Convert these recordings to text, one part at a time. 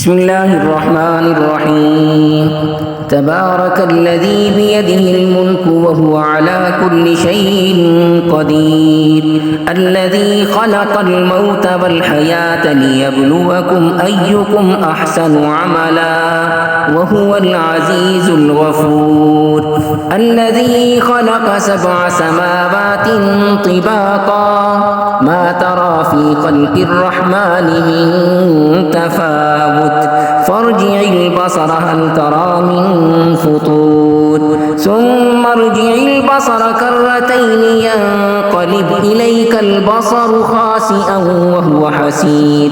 بسم الله الرحمن الرحيم. تبارك الذي بيده الملك وهو على كل شيء قدير، الذي خلق الموت والحياة ليبلوكم أيكم أحسن عملا وهو العزيز الغفور، الذي خلق 7 سماوات طباقا ما ترى في خلق الرحمن من تفاوت فارجع البصر هل ترى من فطور ثم ارجع البصر كرتين ينقلب إليك البصر خاسئا وهو حسير،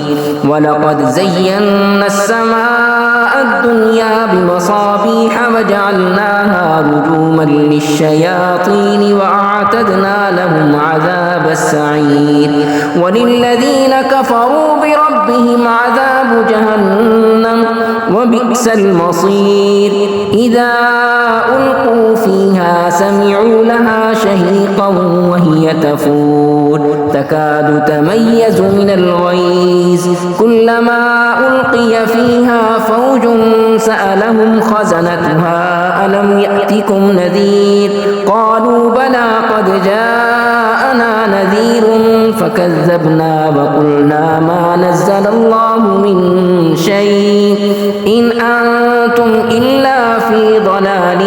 ولقد زينا السماء الدنيا بمصابيح وجعلناها رجوما للشياطين وأعتدنا لهم عذاب السعير، وللذين كفروا بربهم عذاب جهنم وبئس المصير. إذا ألقوا فيها سمعوا لها شهيقا وهي تفور تكاد تميز من الغيظ، كلما ألقي فيها فوج سألهم خزنتها ألم يأتكم نذير، قالوا بلى قد جاءنا نذير فكذبنا وقلنا ما نزل الله من شيء إن أنتم إلا في ضلال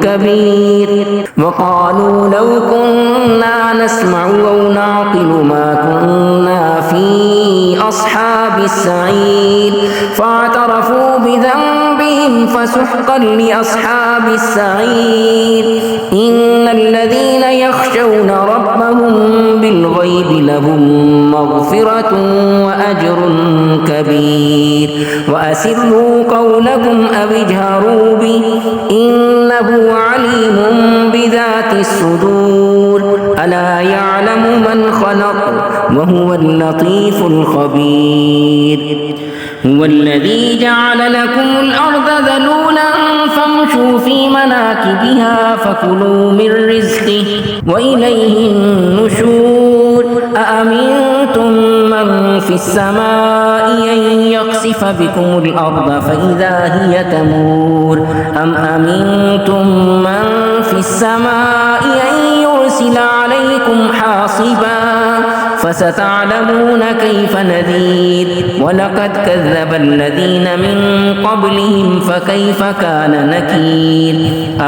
كبير. وقالوا لو كنا نسمع أو نعقل ما كنا في أصحاب السعير، فاعترفوا بذنبهم فسحقا لأصحاب السعير. إن الذين يخشون ربهم بالغيب لهم مغفرة وأجر كبير. وأسروا قولكم أو اجهروا به إنه عليم بذات الصدور، ألا يعلم من خلق وهو اللطيف الخبير. هو الذي جعل لكم الأرض ذلولا فامشوا في مناكبها فكلوا من رزقه وإليه النشور. أأمنتم من في السماء أن يخسف بكم الأرض فإذا هي تمور، أم أمنتم من في السماء أن يرسل عليكم حاصبا فستعلمون كيف نذير. ولقد كذب الذين من قبلهم فكيف كان نكير.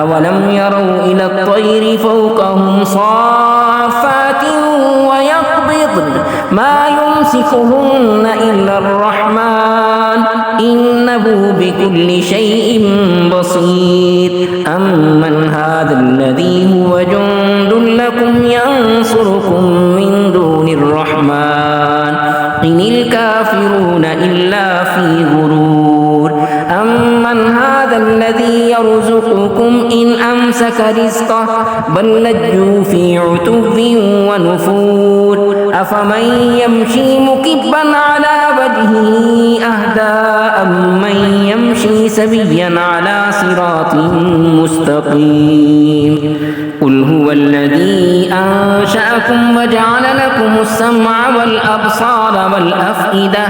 أولم يروا إلى الطير فوقهم صافات ويقبضن ما يمسكهن إلا الرحمن إنه بكل شيء بصير. أمن هذا الذي هو جند لكم ينصركم من دون الرحمن إن الكافرون إلا في غرور. أمن هذا الذي يرزقكم إن أمسك رزقه بل لجوا في عتو ونفور. أفمن يمشي مكبا على وجهه أهدى أمن يمشي سويا على صراط مستقيم. قل هو الذي أنشأكم وجعل لكم السمع والأبصار والأفئدة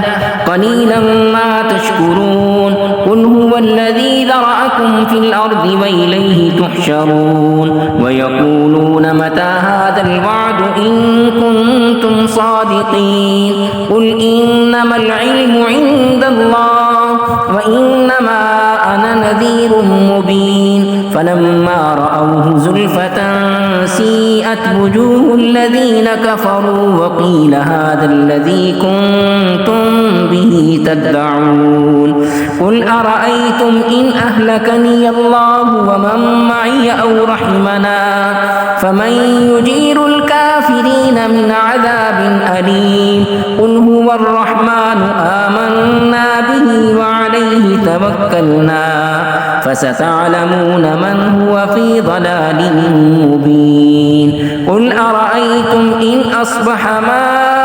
قليلا ما تشكرون. قل هو الذي ذرأكم في الأرض وإليه تحشرون. ويقولون متى هذا الوعد إن كنتم صادقين. قل إنما العلم عند الله وإنما أنا نذير مبين. فلما رأوه زلفة سيئت وجوه الذين كفروا وقيل هذا الذي كنتم به تدعون. قل أرأيتم إن أهلكني الله ومن معي أو رحمنا فمن يجير الكافرين من عذاب أليم. قل هو الرحمن آمنا به وعليه توكلنا فستعلمون من هو في ضلال مبين. قل أرأيتم إن أصبح ماؤكم